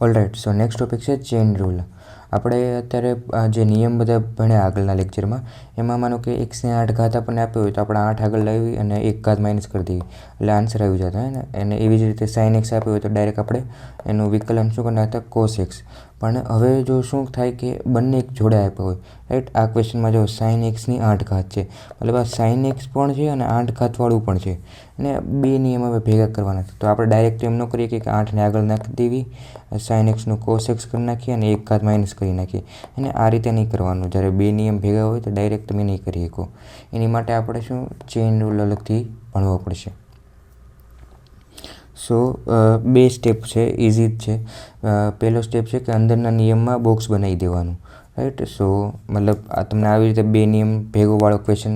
Alright, so next topic છે chain rule. આપણે અત્યારે જે નિયમ બધા ભણ્યા આગળના લેક્ચરમાં, એમાં માનો કે 1/8 ઘાત આપણને આપ્યો હોય તો આપણે 8 આગળ લાવી અને 1 ઘાત માઇનસ કરી દઈએ એટલે આન્સર આવી જતો હોય ને. અને એવી જ રીતે sin x આપ્યો હોય તો ડાયરેક્ટ આપણે એનું વિકલન શું કરી નાખતા, cos x. પણ હવે જો શું થાય કે બંને એક જોડે આપ્યા હોય, રાઈટ. આ ક્વેશ્ચનમાં જો sin x ની 8 ઘાત છે, મતલબ આ sin x પણ છે અને 8 ઘાતવાળું પણ છે, અને બે નિયમ હવે ભેગા કરવાના છે. તો આપણે ડાયરેક્ટ એમ ન કરીએ કે 8ને આગળ નાખી દેવી, sin x નું cos x કરી નાખીએ અને 1 ઘાત માઇનસ કરી નાખીએ. અને આ રીતે નહીં કરવાનું. જ્યારે બે નિયમ ભેગા હોય તો ડાયરેક્ટ તમે નહીં કરી શકો. એની માટે આપણે શું ચેઇન રૂલ અલગથી ભણવો પડશે. સો બે સ્ટેપ છે, ઇઝી જ છે. પહેલો સ્ટેપ છે કે અંદરના નિયમમાં બોક્સ બનાવી દેવાનું, રાઈટ. સો મતલબ આ તમને આવી રીતે બે નિયમ ભેગોવાળો ક્વેશ્ચન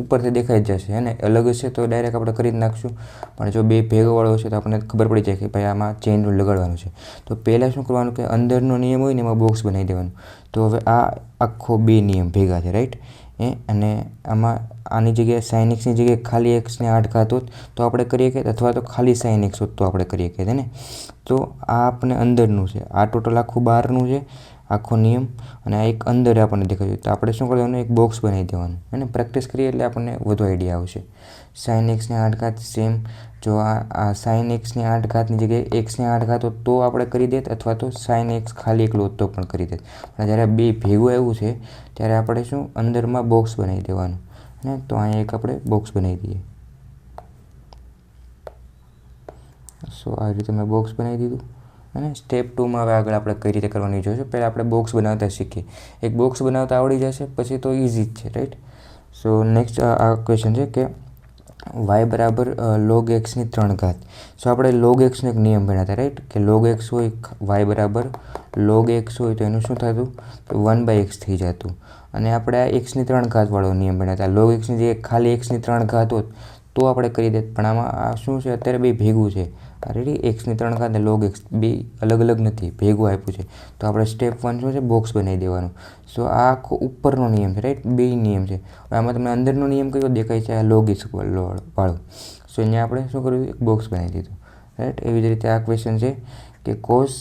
ઉપરથી દેખાઈ જ જશે, અને અલગ હશે તો ડાયરેક્ટ આપણે કરી જ નાખશું. પણ જો બે ભેગોવાળો હશે તો આપણને ખબર પડી જાય કે ભાઈ આમાં ચેઇન રૂલ લગાડવાનું છે. તો પહેલાં શું કરવાનું કે અંદરનો નિયમ હોય ને એમાં બોક્સ બનાવી દેવાનું. તો હવે આ આખો બે નિયમ ભેગા છે, રાઈટ. અને આમાં આની જગ્યાએ sin x ની જગ્યાએ ખાલી xને 8 ઘાત હોત તો આપણે કરીએ કે, અથવા તો ખાલી sin x હોત તો આપણે કરીએ કે ને. તો આ આપણે અંદરનું છે, આ ટોટલ આખું બહારનું છે આખો નિયમ, અને આ એક અંદર આપણને દેખાય. તો આપણે શું કરવાનું, એક બોક્સ બનાવી દેવાનું, અને પ્રેક્ટિસ કરીએ એટલે આપણને વધુ આઈડિયા આવશે. sin x ની 8 ઘાત સેમ. જો આ sin x ની 8 ઘાતની જગ્યાએ x ની 8 ઘાત હોત તો આપણે કરી દેત, અથવા તો sin x ખાલી એકલું હોત તો પણ કરી દેત. પણ જ્યારે બે ભેગું આવ્યું છે ત્યારે આપણે શું અંદરમાં બોક્સ બનાવી દેવાનું, ને તો અહીંયા એક આપણે બોક્સ બનાવી દઈએ. સો આ રીતે મેં બોક્સ બનાવી દીધું. અને સ્ટેપ 2માં હવે આગળ આપણે કઈ રીતે કરવાની જોઈશું. પહેલાં આપણે બોક્સ બનાવતા શીખીએ. એક બોક્સ બનાવતા આવડી જશે પછી તો ઇઝી જ છે, રાઈટ. સો નેક્સ્ટ આ ક્વેશ્ચન છે કે y બરાબર log x ની 3 ઘાત. સો આપણે log x નો એક નિયમ ભણ્યા હતા, રાઈટ. કે log x હોય, y બરાબર log x હોય તો એનું શું થતું, 1/x થઈ જતું. અને આપણે આ x ની 3 ઘાતવાળો નિયમ ભણ્યા હતા. log x ની જે ખાલી x ની 3 ઘાત હોત તો આપણે કરી દેત. પણ આમાં આ શું છે, અત્યારે બે ભેગું છે, રેડી. x ની 3 ઘાત ને log x બે અલગ અલગ નથી, ભેગું આપ્યું છે. તો આપણે સ્ટેપ 1 શું છે, બોક્સ બનાવી દેવાનું. સો આ આખો ઉપરનો નિયમ છે, રાઈટ. બે નિયમ છે. હવે આમાં તમને અંદરનો નિયમ કયો દેખાય છે, આ log x વાળો. સો અહીંયા આપણે શું કર્યું, એક બોક્સ બનાવી દીધું, રાઈટ. એવી જ રીતે આ ક્વેશ્ચન છે કે cos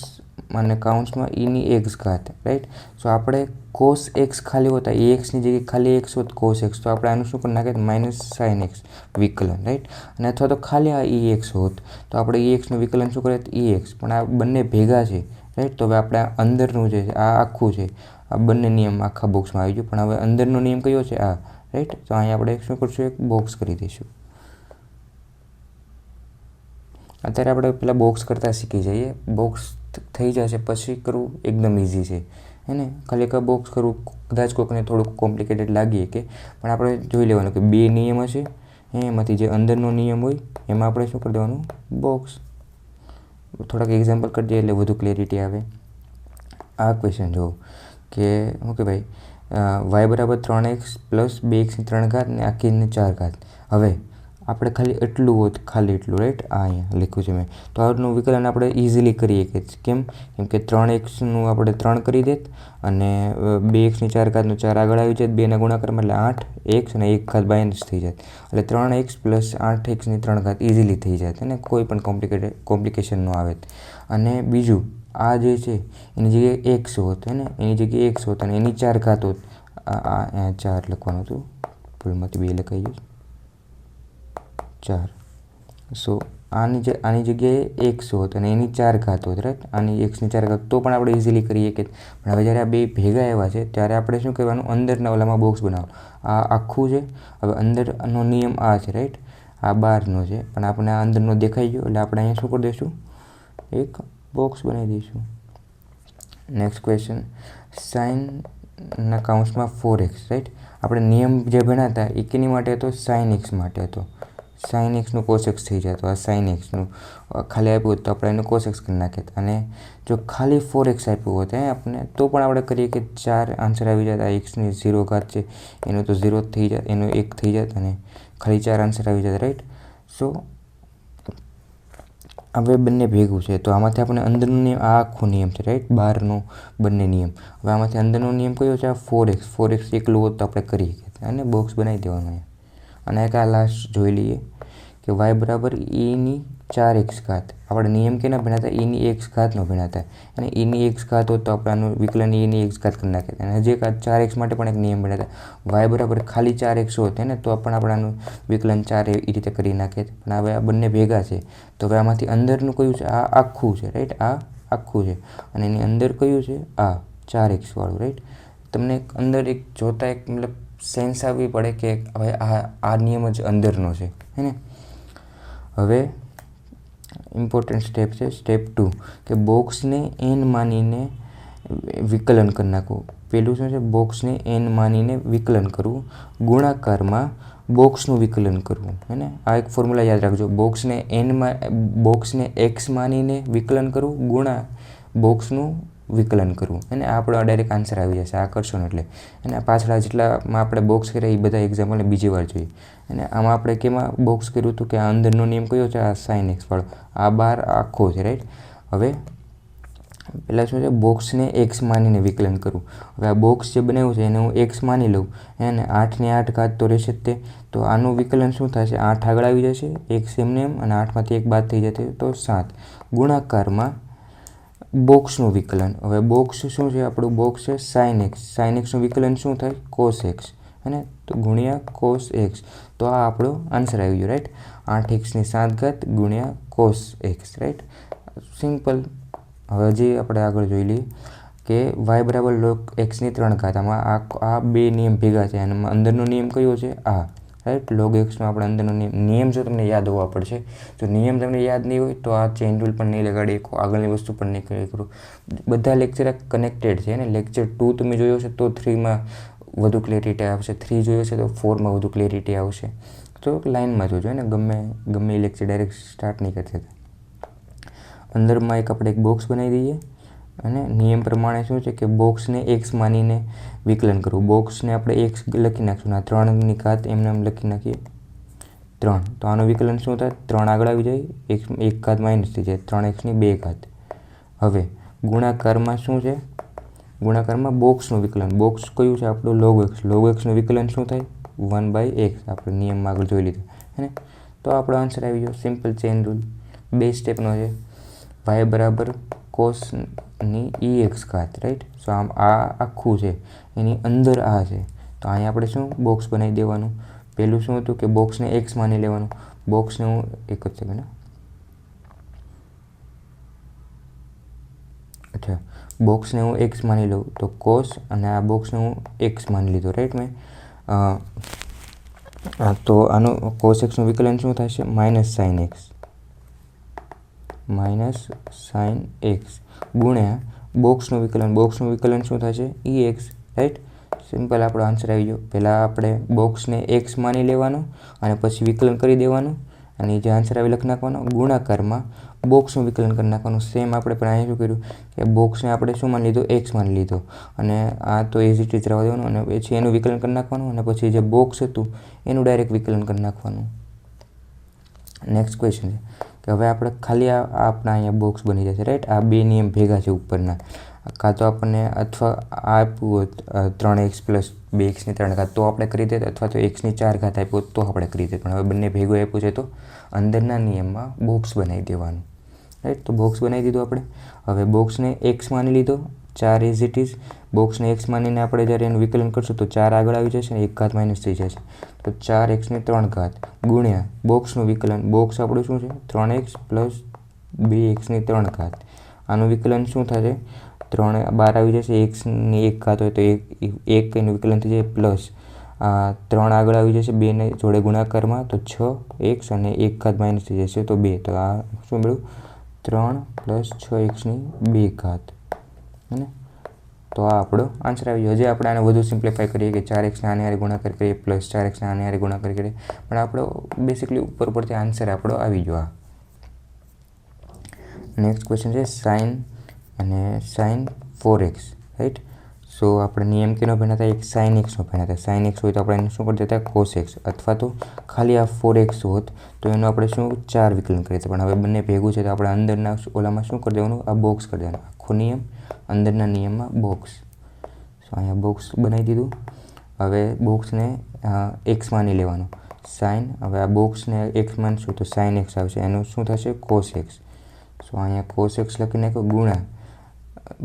અને કાઉન્સમાં e ની x ઘાત, રાઈટ. સો આપણે cos x ખાલી હોતા, એ xની જગ્યાએ ખાલી x હોત cos x, તો આપણે આનું શું કરી નાખે, માઇનસ sin x વિકલન, રાઈટ. અને અથવા તો ખાલી આ ex હોત તો આપણે exનું વિકલન શું કરીએ, ex. પણ આ બંને ભેગા છે, રાઈટ. તો હવે આપણે અંદરનું જે છે આ આખું છે, આ બંને નિયમ આખા બોક્સમાં આવી ગયું. પણ હવે અંદરનો નિયમ કયો છે, આ, રાઈટ. તો અહીંયા આપણે શું કરશું, એક બોક્સ કરી દઈશું. અત્યારે આપણે પહેલાં બોક્સ કરતાં શીખી જઈએ. બોક્સ થઈ જશે પછી કરવું એકદમ ઇઝી છે, હે ને. ખાલી એક બોક્સ કરવું કદાચ કોઈકને થોડુંક કોમ્પ્લિકેટેડ લાગીએ કે, પણ આપણે જોઈ લેવાનું કે બે નિયમ હશે, એમાંથી જે અંદરનો નિયમ હોય એમાં આપણે શું કરી દેવાનું, બોક્સ. થોડાક એક્ઝામ્પલ કરી દઈએ એટલે વધુ ક્લેરિટી આવે. આ ક્વેશ્ચન જુઓ કે શું કે ભાઈ y બરાબર 3x પ્લસ 2x ની 3 ઘાત ને આખીની 4 ઘાત. હવે આપણે ખાલી એટલું હોત, ખાલી એટલું, રાઈટ. આ અહીંયા લખ્યું છે મેં. તો આનું વિકલન આપણે ઇઝીલી કરીએ કે કેમ કે 3xનું આપણે 3 કરી દેત, અને 2x ની 4 ઘાતનું 4 આગળ આવી જાય, 2ના ગુણાકારમાં એટલે 8x અને 1 ઘાત માઇનસ થઈ જાય, એટલે 3x પ્લસ 8x ની 3 ઘાત ઇઝીલી થઈ જાય, અને કોઈ પણ કોમ્પ્લિકેશન ન આવે. અને બીજું આ જે છે એની જગ્યાએ x હોત, ને એની જગ્યાએ x હોત અને એની 4 ઘાત હોત. આ 4 લખવાનું હતું, ભૂલમાંથી 2 લખાઈ ગયું, 4. સો આની જગ્યાએ x હોત અને એની 4 ઘાત હોત, રાઈટ. આની x ની 4 ઘાત તો પણ આપણે ઇઝીલી કરીએ કે. પણ હવે જ્યારે આ બે ભેગા આવ્યા છે ત્યારે આપણે શું કહેવાનું, અંદરના ઓલામાં બોક્સ બનાવવાનું. આ આખું છે. હવે અંદરનો નિયમ આ છે, રાઈટ. આ બહારનો છે, પણ આપણે આ અંદરનો દેખાઈ ગયો એટલે આપણે અહીંયા શું કરી દઈશું, એક બોક્સ બનાવી દઈશું. નેક્સ્ટ ક્વેશ્ચન, સાઇનના કાઉન્સમાં 4x, રાઈટ. આપણે નિયમ જે ભણ્યા હતા એ કેની માટે હતો, sin x માટે હતો. sin xનું cos x થઈ જાય. તો આ sin xનું ખાલી આપ્યું હોત તો આપણે એનું cos x કરી નાખીએ. અને જો ખાલી 4x આપ્યું હોત આપણે તો પણ આપણે કરીએ કે 4 આન્સર આવી જાય. આ xની 0 ઘાત છે એનું તો 0 થઈ જાય, એનું 1 થઈ જાય, અને ખાલી 4 આન્સર આવી જાય, રાઈટ. સો હવે બંને ભેગું છે તો આમાંથી આપણે અંદરનો નિયમ, આ આખો નિયમ છે, રાઈટ. બહારનો બંને નિયમ. હવે આમાંથી અંદરનો નિયમ કયો છે, આ 4x એકલું હોત તો આપણે કરીએ, અને બોક્સ બનાવી દેવાનું. અને એક આ લાસ્ટ જોઈ લઈએ કે y બરાબર e ની 4x ઘાત. આપણે નિયમ કેના ભણ્યા હતા? e ની x ઘાતનો ભણ્યા હતા. અને e ની x ઘાત હોત તો આપણે આનું વિકલન e ની x ઘાત કરી નાખીએ. અને હજી એક 4x માટે પણ એક નિયમ ભણ્યા હતા. y બરાબર ખાલી 4x હોત ને તો પણ આપણે આનું વિકલન 4 એ રીતે કરી નાખીએ. પણ હવે આ બંને ભેગા છે તો હવે આમાંથી અંદરનું કયું છે? આ આખું છે, રાઈટ? આ આખું છે અને એની અંદર કયું છે? આ 4x વાળું, રાઈટ? તમને અંદર એક જોતા એક મતલબ સેન્સ આવવી પડે કે હવે આ નિયમ જ અંદરનો છે, હે ને? હવે ઇમ્પોર્ટન્ટ સ્ટેપ છે સ્ટેપ 2 કે બોક્સને n માનીને વિકલન કરી નાખવું. પહેલું શું છે? બોક્સને n માનીને વિકલન કરવું, ગુણાકારમાં બોક્સનું વિકલન કરવું, હે ને? આ એક ફોર્મ્યુલા યાદ રાખજો. બોક્સને x માનીને વિકલન કરવું, ગુણા બોક્સનું વિકલન કરવું, અને આપણો ડાયરેક્ટ આન્સર આવી જશે આ કરશો ને એટલે. અને પાછળ જેટલામાં આપણે બોક્સ કર્યા એ બધા એક્ઝામ્પલને બીજી વાર જોઈએ. અને આમાં આપણે કેમાં બોક્સ કર્યું હતું કે આ અંદરનો નિયમ કયો છે? આ sin x વાળો. આ બાર આખો છે, રાઈટ? હવે પહેલાં શું છે? બોક્સને x માનીને વિકલન કરવું. હવે આ બોક્સ જે બનાવ્યું છે એને હું x માની લઉં, અને 8ની 8 ઘાત તો રહેશે જ તે. તો આનું વિકલન શું થશે? 8 આગળ આવી જશે, x એમને એમ, અને 8માંથી 1 બાદ થઈ જશે તો 7. ગુણાકારમાં બોક્સનું વિકલન. હવે બોક્સ શું છે? આપણું બોક્સ છે sin x. sin xનું વિકલન શું થાય? cos x, અને તો ગુણ્યા cos x. તો આ આપણો આન્સર આવી ગયો, રાઈટ? 8xની 7 ઘાત ગુણ્યા cos x, રાઈટ? સિમ્પલ. હવે હજી આપણે આગળ જોઈ લઈએ કે y બરાબર log xની 3 ઘાત. આમાં આ બે નિયમ ભેગા છે અને અંદરનો નિયમ કયો છે? આ, રાઈટ? log xનો આપણે અંદરનો નિયમ જો તમને યાદ હોવા પડશે. જો નિયમ તમને યાદ નહીં હોય તો આ ચેઇન રૂલ પણ નહીં લગાડી શકો, આગળની વસ્તુ પણ નહીં કરી કરો. બધા લેક્ચર કનેક્ટેડ છે, અને લેક્ચર 2 તમે જોયો છે તો 3માં વધુ ક્લેરિટી આવશે, 3 જોયો છે તો 4માં વધુ ક્લેરિટી આવશે. તો લાઇનમાં જોજો ને, ગમે એ લેક્ચર ડાયરેક્ટ સ્ટાર્ટ નહીં કરતા. અંદરમાં આપણે એક બોક્સ બનાવી દઈએ, અને નિયમ પ્રમાણે શું છે કે બોક્સને x માનીને વિકલન કરવું. બોક્સને આપણે x લખી નાખશું, આ 3ની ઘાત એમને એમ લખી નાખીએ 3. તો આનું વિકલન શું થાય? 3 આગળ આવી જાય, 1 ઘાત માઇનસ થઈ જાય, 3xની 2 ઘાત. હવે ગુણાકારમાં શું છે? ગુણાકારમાં બોક્સનું વિકલન. બોક્સ કયું છે આપણું? log x. log xનું વિકલન શું થાય? 1/x. આપણે નિયમમાં આગળ જોઈ લીધું, હે ને? તો આપણો આન્સર આવી ગયો. સિમ્પલ ચેઇન રૂલ, 2 સ્ટેપનો છે. y બરાબર cosની ex ઘાત, રાઈટ? સો આમ આ આખું છે, એની અંદર આ છે. તો અહીંયા આપણે શું બોક્સ બનાવી દેવાનું? પહેલું શું હતું કે બોક્સને x માની લેવાનું. બોક્સને હું એક જ સેકન્ડ, અચ્છા, બોક્સને હું x માની લઉં તો cos, અને આ બોક્સને હું x માની લીધો, રાઈટ? મેં તો આનું cos xનું વિકલન શું થશે? -sin x. -sin x ગુણ્યા બોક્સનું વિકલન. બોક્સનું વિકલન શું થશે? ex, right? સિમ્પલ આપણો આન્સર આવી ગયો. પહેલાં આપણે બોક્સને x માની લેવાનું અને પછી વિકલન કરી દેવાનું, અને જે આન્સર આવે લખી નાખવાનો. ગુણાકારમાં બોક્સનું વિકલન કરી નાખવાનું. સેમ આપણે પણ અહીંયા શું કર્યું કે બોક્સને આપણે શું માની લીધો? x માની લીધો, અને આ તો એઝ ઇટ ઇઝ રહેવા દેવાનું, અને પછી એનું વિકલન કરી નાખવાનું, અને પછી જે બોક્સ હતું એનું ડાયરેક્ટ વિકલન કરી નાખવાનું. નેક્સ્ટ ક્વેશ્ચન છે કે હવે આપણે ખાલી આપણા અહીંયા બોક્સ બની જશે, રાઈટ? આ બે નિયમ ભેગા છે ઉપરના. કાં તો આપણને અથવા આપ્યું હોત 3x + 2xની 3 ઘાત તો આપણે કરી દે, અથવા તો xની 4 ઘાત આપ્યું હોત તો આપણે કરી દે. પણ હવે બંને ભેગું આપ્યું છે તો અંદરના નિયમમાં બોક્સ બનાવી દેવાનું, રાઈટ? તો બોક્સ બનાવી દીધું આપણે. હવે બોક્સને x માની લીધો, 4 એઝ ઇટ ઇઝ. બોક્સને x માનીને આપણે જ્યારે એનું વિકલન કરશું તો 4 આગળ આવી જશે અને 1 ઘાત માઇનસ થઈ જશે. તો 4xની 3 ઘાત ગુણ્યા બોક્સનું વિકલન. બોક્સ આપણું શું છે? 3x + 2xની 3 ઘાત. આનું વિકલન શું થશે? 3 બહાર આવી જશે, xની 1 ઘાત હોય તો 1 એનું વિકલન થઈ જાય, પ્લસ 3 આગળ આવી જશે, 2ને જોડે ગુણાકારમાં તો 6x, અને 1 ઘાત માઇનસ થઈ જશે તો 2. તો આ શું મળ્યું? 3 + 6xની 2 ઘાત, હે ને? તો આ આપણો આન્સર આવી ગયો. હજી આપણે આને વધુ સિમ્પ્લિફાય કરીએ કે 4xને આની હારે ગુણાકાર કરીએ, પ્લસ 4xને આની હારે ગુણાકાર કરીએ, પણ આપણો બેસિકલી ઉપર પરથી આન્સર આપણો આવી ગયો. નેક્સ્ટ ક્વેશ્ચન છે sin અને sin 4x, રાઈટ? સો આપણે નિયમ કેનો ભણ્યા હતા? એક sin xનો ભણ્યા હતા. sin x હોય તો આપણે એને શું કરી દેતા? cos x. અથવા તો ખાલી આ 4x હોત તો એનું આપણે શું 4 વિકલન કરીએ. પણ હવે બંને ભેગું છે તો આપણે અંદરના ઓલામાં શું કરી દેવાનું? આ બોક્સ કરી દેવાનું. આખો નિયમ અંદરના નિયમમાં બોક્સ. સો અહીંયા બોક્સ બનાવી દીધું. હવે બોક્સને x માની લેવાનું. સાઇન, હવે આ બોક્સને એક્સ માનશું તો સાઇન એક્સ આવશે, એનું શું થશે કોસ એક્સ. સો અહીંયા કોસ એક્સ લખી નાખો ગુણા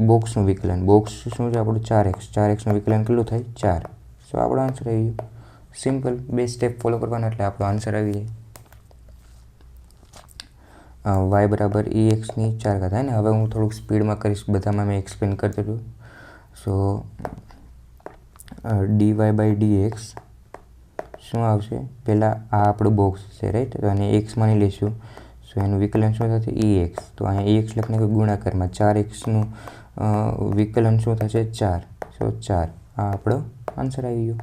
બોક્સનું વિકલન. બોક્સ શું છે આપણું 4x, 4xનું વિકલન કેટલું થાય 4. સો આપણો આન્સર આવી ગયો. સિમ્પલ, 2 સ્ટેપ ફોલો કરવાના એટલે આપણો આન્સર આવી જાય. y બરાબર exની 4 ઘાત. ને હવે હું થોડુંક સ્પીડમાં કરીશ, બધામાં મેં એક્સપ્લેન કરતો હતું. સો dy બાય dx શું આવશે, પહેલાં આ આપણું બોક્સ છે રાઈટ, તો આને એક્સ માની લઈશું. સો એનું વિકલન શું થશે ex. તો અહીંયા ex લખને ગુણાકારમાં 4xનું વિકલન શું થશે 4. સો 4 આ આપણો આન્સર આવી ગયો.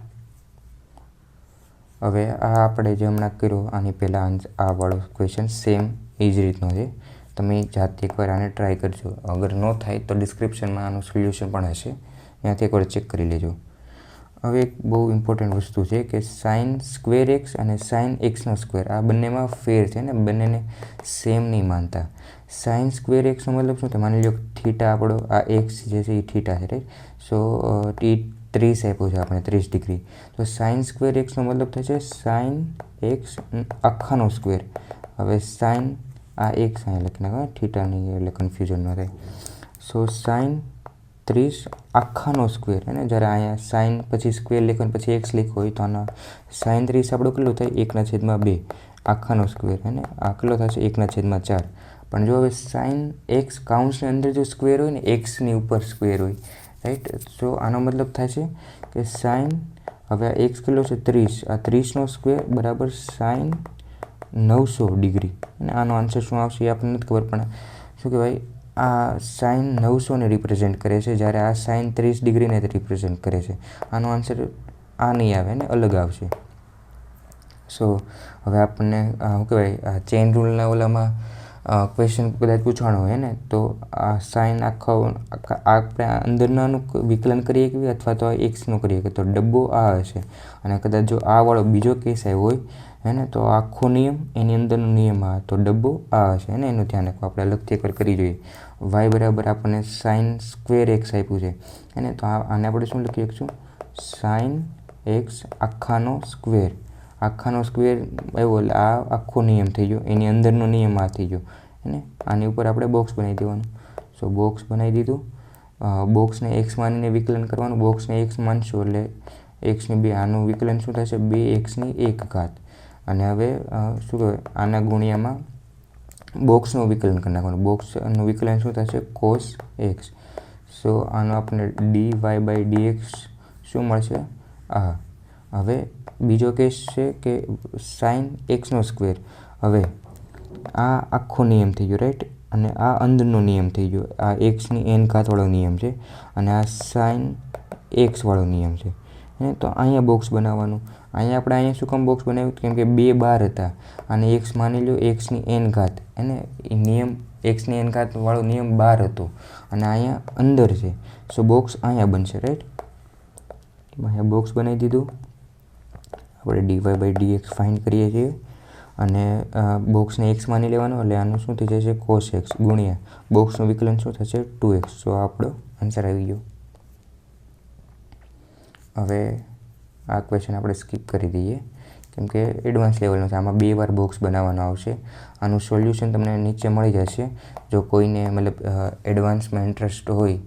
હવે આ આપણે જે હમણાં કર્યો આની પહેલાં આ વાળો ક્વેશ્ચન સેમ એ જ રીતનો છે. તમે જાતે એકવાર આને ટ્રાય કરજો. અગર ન થાય તો ડિસ્ક્રિપ્શનમાં આનું સોલ્યુશન પણ હશે, ત્યાંથી એકવાર ચેક કરી લેજો. હવે એક બહુ ઇમ્પોર્ટન્ટ વસ્તુ છે કે સાઇન સ્ક્વેર એક્સ અને સાઇન એક્સનો સ્ક્વેર આ બંનેમાં ફેર છે ને, બંનેને સેમ નહીં માનતા. સાઇન સ્ક્વેર એક્સનો મતલબ શું થાય, માની લો થીટા આપણો આ એક્સ જે છે એ થીટા છે રાઈટ. સો 30 આપ્યો છે આપણે 30 ડિગ્રી. તો સાઇન સ્ક્વેર એક્સનો મતલબ થશે સાઇન એક્સ આખાનો સ્ક્વેર. હવે સાઇન આ એક્સ અહીંયા લખી નાખો થીટાની એટલે કન્ફ્યુઝન ન થાય. સો સાઇન 30 આખાનો સ્ક્વેર હે ને, જ્યારે અહીંયા સાઇન પછી સ્ક્વેર લખો પછી એક્સ લખ્યો હોય તો આના સાઇન 30 આપણું કેટલું થાય 1/2 આખાનો સ્ક્વેર હે ને, આ કેટલો થશે 1/4. પણ જો હવે સાઇન એક્સ કાઉન્સની અંદર જો સ્ક્વેર હોય ને, એક્સની ઉપર સ્ક્વેર હોય રાઈટ, સો આનો મતલબ થાય છે કે સાઇન, હવે આ એક્સ કેટલો છે 30, આ 30નો સ્ક્વેર બરાબર સાઇન 900 ડિગ્રી. અને આનો આન્સર શું આવશે એ આપણને નથી ખબર, પણ શું કહેવાય આ સાઇન 900ને રિપ્રેઝેન્ટ કરે છે, જ્યારે આ સાઇન 30 ડિગ્રીને રિપ્રેઝેન્ટ કરે છે. આનો આન્સર આ નહીં આવે ને, અલગ આવશે. સો હવે આપણને શું કહેવાય આ ચેઇન રૂલના ઓલામાં ક્વેશ્ચન કદાચ પૂછવાનો હોય ને, તો આ સાઇન આપણે અંદરનાનું વિકલન કરીએ કે અથવા તો એક્સનું કરીએ કે તો ડબ્બો આ હશે. અને કદાચ જો આ વાળો બીજો કેસ આવ્યો હોય હે ને, તો આખો નિયમ એની અંદરનો નિયમ આ, તો ડબ્બો આ હશે ને, એનું ધ્યાન રાખવું. આપણે અલગથી એકવાર કરી જોઈએ. y બરાબર આપણને સાઇન સ્ક્વેર એક્સ આપ્યું છે એને, તો આને આપણે શું લખી શકીશું સાઇન એક્સ આખાનો સ્ક્વેર. આખાનો સ્ક્વેર આવ્યો એટલે આ આખો નિયમ થઈ ગયો, એની અંદરનો નિયમ આ થઈ ગયો ને. આની ઉપર આપણે બોક્સ બનાવી દેવાનું. સો બોક્સ બનાવી દીધું. બોક્સને એક્સ માનીને વિકલન કરવાનું. બોક્સને એક્સ માનશું એટલે એક્સની 2, આનું વિકલન શું થશે 2xની 1 ઘાત. અને હવે શું કહેવાય આના ગુણ્યામાં બોક્સનું વિકલન કરી નાખવાનું. બોક્સનું વિકલન શું થશે કોસ એક્સ. સો આનો આપણે dy બાય dx શું મળશે આ. હવે બીજો કેસ છે કે સાઇન એક્સનો સ્ક્વેર. હવે આ આખો નિયમ થઈ ગયો રાઈટ, અને આ અંદરનો નિયમ થઈ ગયો. આ એક્સની n ઘાતવાળો નિયમ છે અને આ સાઇન એક્સવાળો નિયમ છે. તો અહીંયા બોક્સ બનાવવાનું. અહીંયા શું કામ બોક્સ બનાવ્યું, કેમ કે 2 બાર હતા અને એક્સ માની લો એક્સની n ઘાત એને એ નિયમ એક્સની n ઘાતવાળો નિયમ 12 હતો અને અહીંયા અંદર છે. સો બોક્સ અહીંયા બનશે રાઈટ. અહીંયા બોક્સ બનાવી દીધું. આપણે dy બાય dx ફાઇન્ડ કરીએ છીએ અને બોક્સને એક્સ માની લેવાનું એટલે આનું શું થઈ જશે કોસ એક્સ ગુણ્યા બોક્સનું વિકલન શું થશે 2x. સો આપણો આન્સર આવી ગયો. હવે આ ક્વેશ્ચન આપણે સ્કીપ કરી દઈએ કેમ કે એડવાન્સ લેવલનો છે. આમાં 2 વાર બોક્સ બનાવવાનો આવશે. આનું સોલ્યુશન તમને નીચે મળી જશે. જો કોઈને મતલબ એડવાન્સમાં ઇન્ટરેસ્ટ હોય,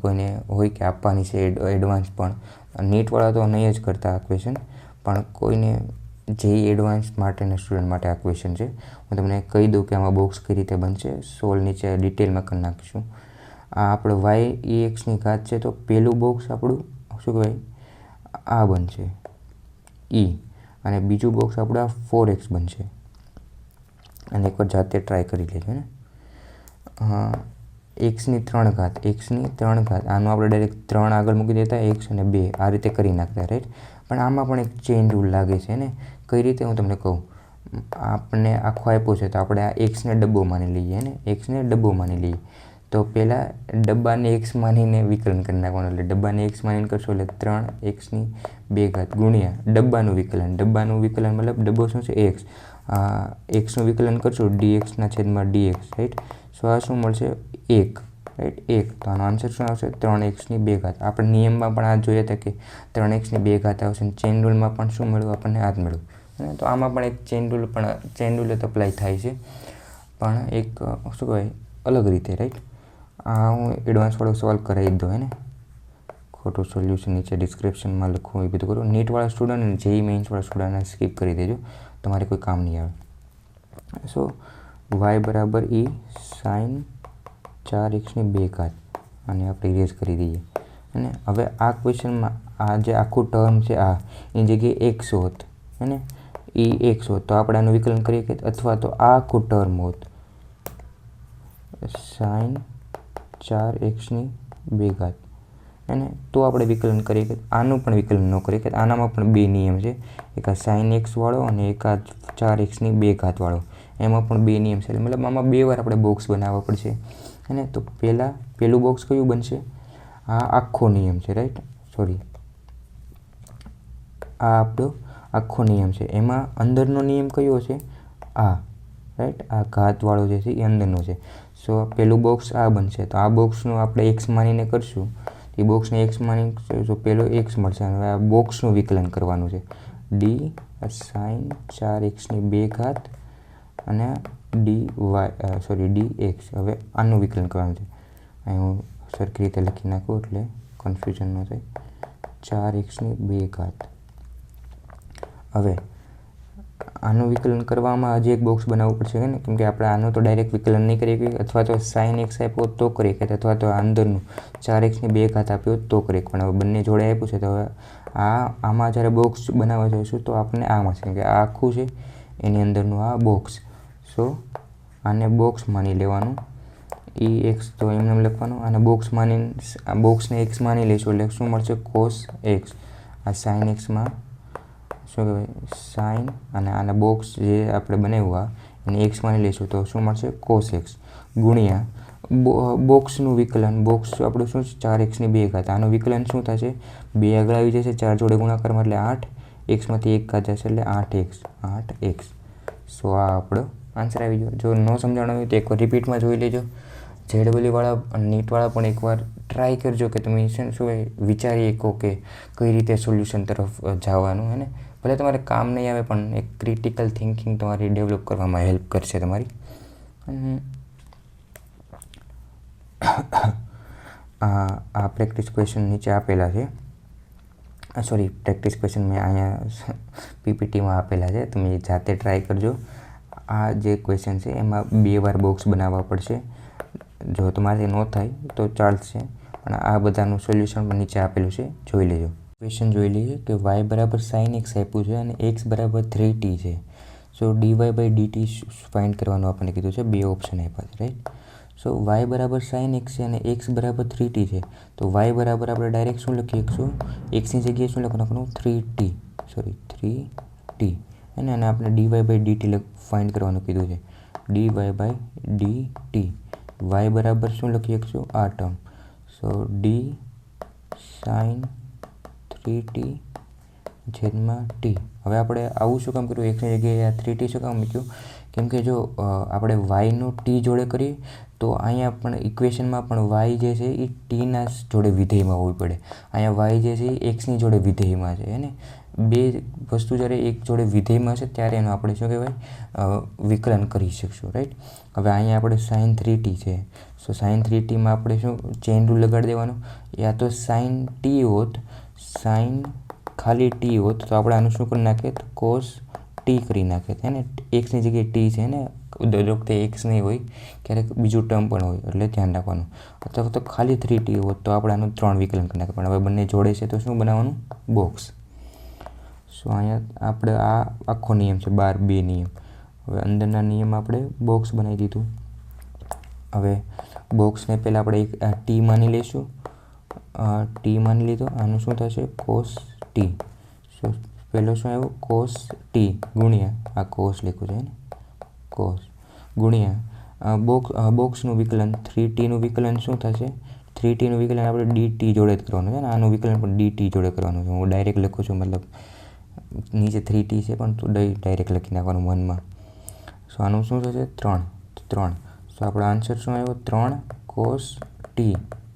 કોઈને હોય કે આપવાની છે એડવાન્સ, પણ નીટવાળા તો નહીં જ કરતા આ ક્વેશ્ચન, પણ કોઈને જે એડવાન્સ માટેના સ્ટુડન્ટ માટે આ ક્વેશ્ચન છે. હું તમને કહી દઉં કે આમાં બોક્સ કઈ રીતે બનશે. સોલ્વ નીચે ડિટેલમાં કરી નાખીશું. આ આપણો y exની ઘાત છે, તો પહેલું બોક્સ આપણું શું કહેવાય આ બનશે e, અને બીજું બોક્સ આપણું આ 4x બનશે. અને એકવાર જાતે ટ્રાય કરી લેજો ને. એક્સની 3 ઘાત, આનું આપણે ડાયરેક્ટ 3 આગળ મૂકી દેતા, x અને 2 આ રીતે કરી નાખતા રાઈટ. પણ આમાં પણ એક ચેઇન રૂલ લાગે છે ને. કઈ રીતે હું તમને કહું. આપણને આખો આપ્યો છે તો આપણે આ એક્સને ડબ્બો માની લઈએ ને, એક્સને ડબ્બો માની લઈએ. તો પહેલાં ડબ્બાને એક્સ માનીને વિકલન કરી નાખવાનું. એટલે ડબ્બાને એક્સ માનીને કરશો એટલે 3xની 2 ઘાત ગુણ્યા ડબ્બાનું વિકલન. ડબ્બાનું વિકલન મતલબ ડબ્બો શું છે એક્સ. એક્સનું વિકલન કરશો dx/dx રાઈટ. સો આ શું મળશે 1 રાઈટ 1. તો આનો આન્સર શું આવશે 3xની 2 ઘાત. આપણે નિયમમાં પણ આ જોયા હતા કે 3xની 2 ઘાત આવશે. ચેઇન રૂલમાં પણ શું મળ્યું આપણને આ જ મળ્યું અને તો આમાં પણ એક ચેન રૂલ જ અપ્લાય થાય છે, પણ એક શું કહેવાય અલગ રીતે, રાઈટ. આ હું એડવાન્સવાળો સોલ્વ કરાવી દઉં, હે ને. ખોટું સોલ્યુશન નીચે ડિસ્ક્રિપ્શનમાં લખવું, એ બધું કરું. નીટવાળા સ્ટુડન્ટ અને જેઈ મેઇન્સવાળા સ્ટુડન્ટને સ્કીપ કરી દેજો, તમારે કોઈ કામ નહીં આવે. સો y બરાબર e સાઇન 4x², અને આપણે ઇરેઝ કરી દઈએ. અને હવે આ ક્વેશ્ચનમાં આ જે આખું ટર્મ છે આ એની જગ્યાએ x હોત, હે ને, એ x હોત તો આપણે આનું વિકલન કરીએ કે, અથવા તો આ આખું ટર્મ હોત સાઇન 4x², અને તો આપણે વિકલન કરીએ કે આનું પણ વિકલન ન કરીએ કે આનામાં પણ બે નિયમ છે, એક આ સાઇન x વાળો અને એક આ 4x² વાળો, એમાં પણ બે નિયમ છે. મતલબ આમાં બે વાર આપણે બોક્સ બનાવવા પડશે, અને તો પહેલું બોક્સ કયું બનશે? આ આખો નિયમ છે, રાઈટ. સોરી, આ આપણો આખો નિયમ છે. એમાં અંદરનો નિયમ કયો છે? આ, રાઈટ. આ ઘાતવાળો જે છે એ અંદરનો છે. સો પહેલું બોક્સ આ બનશે. તો આ બોક્સનું આપણે x માનીને કરશું, એ બોક્સને x માની તો પહેલો x મળશે. હવે આ બોક્સનું વિકલન કરવાનું છે, d સાઇન 4x² અને dx. હવે આનું વિકલન કરવાનું છે. અહીં હું સરખી રીતે લખી નાખું એટલે કન્ફ્યુઝન ન થાય. 4x². હવે આનું વિકલન કરવામાં હજી એક બોક્સ બનાવવું પડશે, ને, કેમ કે આપણે આનું તો ડાયરેક્ટ વિકલન નહીં કરી શકીએ, અથવા તો સાઇન x આપ્યો તો કરી શકીએ, અથવા તો અંદરનું 4x² આપ્યો તો કરી શકીએ. પણ હવે બંને જોડે આપ્યું છે, તો હવે આમાં જ્યારે બોક્સ બનાવવા જઈશું તો આપણને આમાં છે, કેમ કે આ આખું છે એની અંદરનું આ બોક્સ. સો આને બોક્સ માની લેવાનું, x તો એમને લખવાનું, અને બોક્સને x માની લઈશું એટલે શું મળશે? cos x. આ સાઇન xમાં શું કહેવાય? સાઇન, અને આના બોક્સ જે આપણે બનાવ્યું એને x માની લઈશું તો શું મળશે? cos x ગુણ્યા બોક્સનું વિકલન. બોક્સ આપણું શું છે? 4x². આનું વિકલન શું થશે? 2 આગળ આવી જશે, 4 જોડે ગુણાકારમાં એટલે 8, x માંથી 1 કાઢ જશે એટલે 8x. સો આ આપણો આન્સર આવી ગયો. જો ન સમજાણું હોય તો એકવાર રિપીટમાં જોઈ લેજો. JEE નીટવાળા પણ એકવાર ટ્રાય કરજો કે તમે શું વિચારી શકો કે કઈ રીતે સોલ્યુશન તરફ જવાનું, હે ને. ભલે તમારે કામ નહીં આવે પણ એક ક્રિટિકલ થિંકિંગ તમારી ડેવલપ કરવામાં હેલ્પ કરશે તમારી. આ પ્રેક્ટિસ ક્વેશ્ચન નીચે આપેલા છે. સોરી, પ્રેક્ટિસ ક્વેશ્ચન મેં અહીંયા PPTમાં આપેલા છે, તમે જાતે ટ્રાય કરજો. આ જે ક્વેશ્ચન છે એમાં 2 વાર બોક્સ બનાવવા પડશે. જો તમારાથી ન થાય તો ચાલશે, પણ આ બધાનું સોલ્યુશન પણ નીચે આપેલું છે, જોઈ લેજો. ક્વેશ્ચન જોઈ લઈએ કે y બરાબર સાઇન x આપ્યું છે અને x બરાબર 3t છે. સો dy/dt ફાઇન્ડ કરવાનું આપણને કીધું છે. 2 ઓપ્શન આપ્યા છે, રાઈટ. સો y બરાબર સાઇન x છે અને x બરાબર 3t છે. તો y બરાબર આપણે ડાયરેક્ટ શું લખી શકશું? xની જગ્યાએ શું લખવાનું? 3t, અને આપણે dy/dt ફાઇન્ડ કરવાનું કીધું છે. dy/dt y બરાબર શું લખી શકશું? આ ટર્મ. સો d સાઇન 3t છેદમાં t. હવે આપણે આવું શું કામ કર્યું? xની જગ્યાએ આ 3t શું કામ મૂક્યું? કેમ કે જો આપણે yનું t જોડે કરીએ તો અહીંયા પણ ઇક્વેશનમાં પણ y જે છે એ tના જોડે વિધેયમાં હોવી પડે. અહીંયા y જે છે એ xની જોડે વિધેયમાં છે, હે ને. બે વસ્તુ જ્યારે એક જોડે વિધેયમાં છે ત્યારે એનું આપણે શું કહેવાય? વિકલન કરી શકશું, રાઈટ. હવે અહીંયા આપણે સાઇન 3t છે. સો સાઇન 3tમાં આપણે શું ચેઇન રૂલ લગાડી દેવાનું? યા તો સાઇન t હોત, સાઇન ખાલી t હોત તો આપણે આનું શું કરી નાખીએ? કોસ t કરી નાખીએ, હે ને. xની જગ્યાએ t છે ને, દર વખતે x નહીં હોય, ક્યારેક બીજું ટર્મ પણ હોય, એટલે ધ્યાન રાખવાનું. અથવા તો ખાલી 3t હોત તો આપણે આનું 3 વિકલન કરી નાખીએ, પણ હવે બંને જોડે છે તો શું બનાવવાનું? બોક્સ. સો અહીંયા આપણે આ આખો નિયમ છે, 2 નિયમ. હવે અંદરના નિયમ આપણે બોક્સ બનાવી દીધું. હવે બોક્સને પહેલાં આપણે t માની લઈશું. t માની લીધો, આનું શું થશે? cos t. સો પહેલો શું આવ્યું? cos t ગુણ્યા આ cos લખ્યું છે, ને, cos ગુણ્યા બોક્સનું વિકલન 3tનું વિકલન શું થશે? 3tનું વિકલન આપણે dt જોડે જ કરવાનું છે ને. આનું વિકલન પણ dt જોડે કરવાનું છે. હું ડાયરેક્ટ લખું છું, મતલબ નીચે 3t છે પણ તું ડાયરેક્ટ લખી નાખવાનું મનમાં. સો આનું શું થશે? 3. સો આપણો આન્સર શું આવ્યો? 3 cos t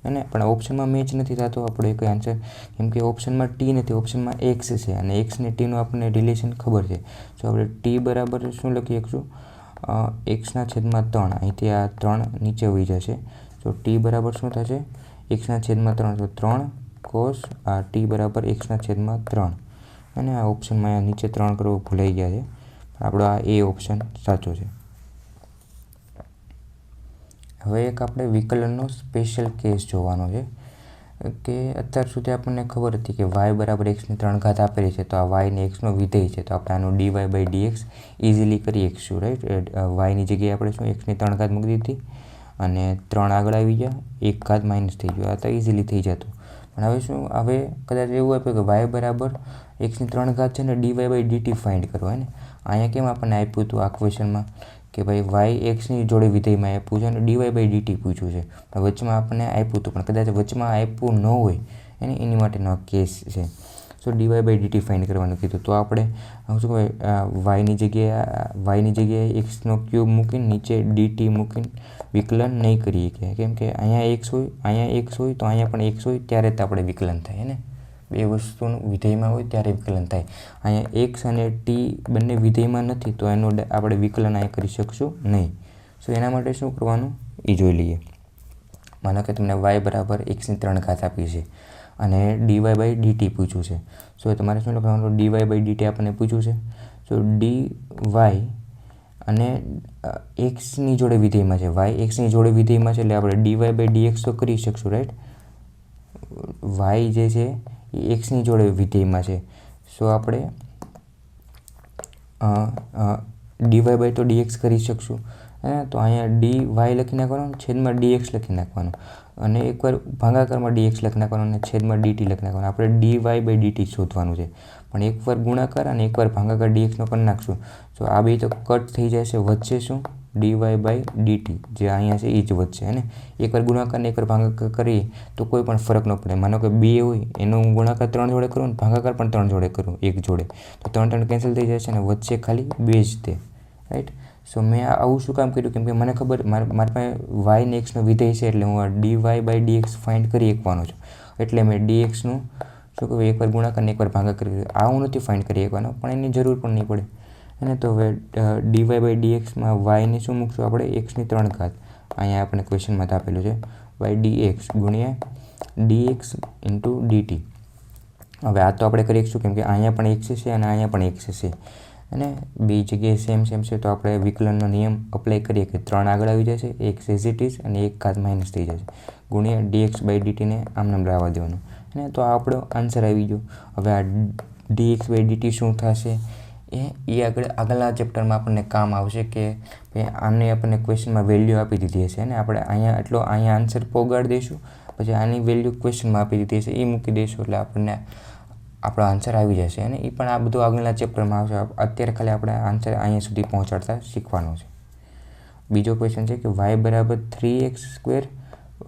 અને પણ ઓપ્શનમાં મેચ નથી થતો આપણો એક આન્સર, કેમ કે ઓપ્શનમાં ટી નથી, ઓપ્શનમાં એક્સ છે અને એક્સ ને ટીનું આપણને રિલેશન ખબર છે. તો આપણે ટી બરાબર શું લખી શકશું? એક્સના છેદમાં 3. અહીંથી આ 3 નીચે વહી જશે. તો ટી બરાબર શું થશે? એક્સના છેદમાં 3. તો 3 કોસ આ ટી બરાબર એક્સના છેદમાં 3. અને આ ઓપ્શનમાં નીચે 3 કરવું ભૂલાઈ ગયા છે, આપણો આ એ ઓપ્શન સાચો છે. હવે એક આપણે વિકલનનો સ્પેશિયલ કેસ જોવાનો છે કે અત્યાર સુધી આપણને ખબર હતી કે y બરાબર એક્સની 3 ઘાત આપેલી છે, તો આ y ને એક્સનો વિધેય છે, તો આપણે આનું dy/dx ઇઝીલી કરી શકશું, રાઈટ. yની જગ્યાએ આપણે શું એક્સની 3 ઘાત મૂકી દીધી અને 3 આગળ આવી ગયા, 1 ઘાત માઇનસ થઈ ગયો, આ તો ઇઝીલી થઈ જતું. પણ હવે શું, હવે કદાચ એવું આપ્યું કે y બરાબર એક્સની 3 ઘાત છે ને dy/dt ફાઇન્ડ કરો, હે ને. અહીંયા કેમ આપણને આપ્યું હતું આ ક્વેશ્ચનમાં કે ભાઈ y એક્સની જોડે વિધેયમાં આપ્યું છે અને dy/dt પૂછ્યું છે, પણ વચમાં આપણને આપ્યું હતું, પણ કદાચ વચમાં આપ્યું ન હોય એને એની માટેનો આ કેસ છે. સો dy/dt ફાઇન્ડ કરવાનું કીધું, તો આપણે શું કહેવાય yની જગ્યાએ એક્સનો ક્યુબ મૂકીને નીચે dt મૂકીને વિકલન નહીં કરી શકીએ, કેમ કે અહીંયા એક્સ હોય તો અહીંયા પણ એક્સ હોય ત્યારે જ આપણે વિકલન થાય ને. બે વસ્તુનું વિધેયમાં હોય ત્યારે વિકલન થાય. અહીંયા એક્સ અને ટી બંને વિધેયમાં નથી, તો એનું આપણે વિકલન અહીંયા કરી શકશું નહીં. સો એના માટે શું કરવાનું એ જોઈ લઈએ. માનો કે તમને y બરાબર એક્સની 3 ઘાત આપી છે અને dy/dt પૂછ્યું છે. સો તમારે શું લખવાનું? dy/dt આપણને પૂછ્યું છે, સો dy અને એક્સની જોડે વિધેયમાં છે, y એક્સની જોડે વિધેયમાં છે એટલે આપણે dy/dx તો કરી શકશું, રાઈટ. y જે છે એ એક્સની જોડે વિધેયમાં છે, સો આપણે dy/dx કરી શકશું. તો અહીંયા dy લખી નાખવાનું, છેદમાં dx લખી નાખવાનું અને એકવાર ભાગાકારમાં dx લખી નાખવાનું અને છેદમાં dt લખી નાખવાનું. આપણે dy/dt શોધવાનું છે, પણ એકવાર ગુણાકાર અને એકવાર ભાગાકાર dxનો કરી નાખશું, તો આ બે તો કટ થઈ જશે, વચ્ચે શું dy/dt જે અહીંયા છે એ જ વધશે, અને એકવાર ગુણાકાર ને એકવાર ભાગાકાર કરીએ તો કોઈ પણ ફરક ન પડે. માનો કે 2 હોય એનો હું ગુણાકાર 3 જોડે કરું ને ભાગાકાર પણ 3 જોડે કરું, 1 જોડે, તો 3 કેન્સલ થઈ જશે અને વચ્ચે ખાલી 2 જ તે, રાઈટ. સો મેં આવું શું કામ કર્યું? કેમ કે મને ખબર મારી પાસે y ને એક્સનો વિધેય છે એટલે હું આ dy/dx ફાઇન્ડ કરી શકવાનો છું, એટલે મેં dxનું શું કહ્યું એકવાર ગુણાકાર ને એકવાર ભાગાકાર કર્યું. આ હું નથી ફાઇન્ડ કરી શકવાનો, પણ એની જરૂર પણ નહીં પડે. અને તો હવે dy/dxમાં yને શું મૂકશું આપણે? એક્સની 3 ઘાત, અહીંયા આપણે ક્વેશ્ચનમાં આપેલું છે y/dx ગુણ્યા dx ઇન્ટુ dt. હવે આ તો આપણે કરી શકશું કેમ કે અહીંયા પણ એક્સ છે અને અહીંયા પણ એક્સ છે અને બે જગ્યાએ સેમ છે, તો આપણે વિકલનનો નિયમ અપ્લાય કરીએ કે 3 આગળ આવી જશે, એક્સ એઝ ઇટ ઇઝ અને 1 ઘાત માઇનસ થઈ જશે, ગુણ્યા dx/dtને આમને રહેવા દેવાનું, અને તો આપણો આન્સર આવી ગયો. હવે આ dx/dt શું થશે એ આગળના ચેપ્ટરમાં આપણને કામ આવશે કે આને આપણને ક્વેશ્ચનમાં વેલ્યુ આપી દીધી હશે અને આપણે અહીંયા આન્સર પોગાડી દઈશું, પછી આની વેલ્યુ ક્વેશ્ચનમાં આપી દીધી હશે એ મૂકી દઈશું એટલે આપણને આપણો આન્સર આવી જશે. અને એ પણ આ બધું આગળના ચેપ્ટરમાં આવશે. અત્યારે ખાલી આપણે આન્સર અહીંયા સુધી પહોંચાડતા શીખવાનો છે. બીજો ક્વેશ્ચન છે કે y બરાબર 3x²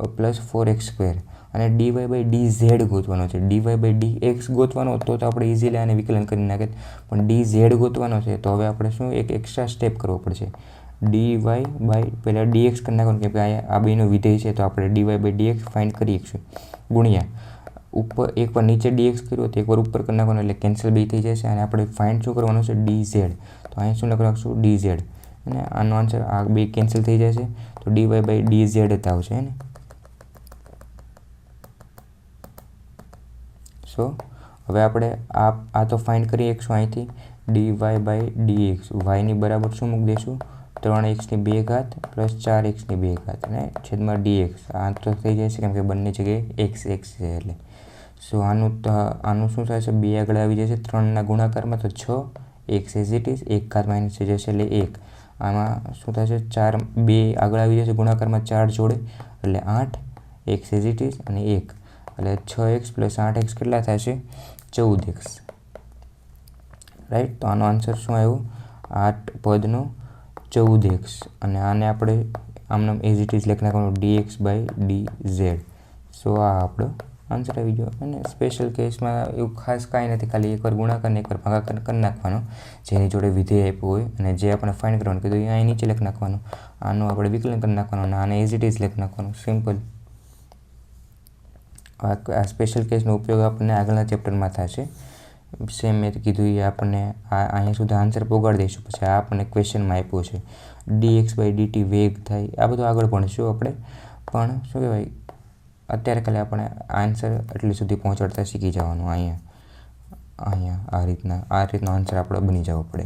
+ 4x² અને dy/dz ગોતવાનો છે. dy/dx ગોતવાનો તો આપણે ઇઝીલી આને વિકલન કરી નાખીએ, પણ dz ગોતવાનો છે તો હવે આપણે શું એક એક્સ્ટ્રા સ્ટેપ કરવો પડશે. પહેલાં dx કરી નાખવાનું, કેમ કે આ બેનો વિધેય છે તો આપણે dy/dx ફાઇન્ડ કરી શકીશું, ગુણ્યા ઉપર એકવાર નીચે dx કર્યો તો એકવાર ઉપર કરી નાખવાનું એટલે કેન્સલ બે થઈ જશે અને આપણે ફાઇન્ડ શું કરવાનું છે? dz. તો અહીંયા શું લખી નાખશું? dz, અને આનો આન્સર આ બે કેન્સલ થઈ જશે તો dy/dz જ આવશે ને. સો હવે આપણે આ તો ફાઇન્ડ કરી શકશું અહીંથી dy/dx yની બરાબર શું મૂકી દઈશું? 3x ની 2 ઘાત પ્લસ 4x ની 2 ઘાત અને છેદમાં dx. આ તો થઈ જશે કેમ કે બંને જગ્યાએ x છે એટલે. સો આનું શું થશે? 2 આગળ આવી જશે 3ના ગુણાકારમાં તો 6, x એઝ ઇટ ઇઝ 1 ઘાત માઇનસ થઈ જશે એટલે 1. આમાં શું થશે? 4 2 આગળ આવી જશે ગુણાકારમાં 4 જોડે એટલે 8, x એઝ ઇટ ઇઝ અને 1 એટલે 6x + 8x કેટલા થશે? 14x, right. તો આનો આન્સર શું આવ્યો? 8 પદનો 14x, અને આને આપણે આમનામ એઝ ઇટ ઇઝ લખી નાખવાનું dx/dz. સો આ આપણો આન્સર આવી ગયો. અને સ્પેશિયલ કેસમાં એવું ખાસ કાંઈ નથી, ખાલી એકવાર ગુણાકાર ને એકવાર ભાગાકાર કરી નાખવાનો જેની જોડે વિધેય આપ્યું હોય, અને જે આપણે ફાઇન્ડ કરવાનું કીધું એ અહીં નીચે લખી નાખવાનું, આનું આપણે વિકલન કરી નાખવાનું અને આને એઝ ઇટ ઇઝ લખી નાખવાનું, સિમ્પલ. આ સ્પેશિયલ કેસનો ઉપયોગ આપણને આગળના ચેપ્ટરમાં થશે. સેમ મેં કીધું એ આપણને અહીંયા સુધી આન્સર પહોંચાડી દઈશું. પછી આ આપણને ક્વેશ્ચનમાં આપ્યો છે dx/dt વેગ થાય, આ બધું આગળ ભણીશું આપણે. પણ શું કહેવાય, અત્યારે ખાલી આપણે આન્સર એટલી સુધી પહોંચાડતા શીખી જવાનું. અહીંયા આ રીતનો આન્સર આપણે બની જવો પડે.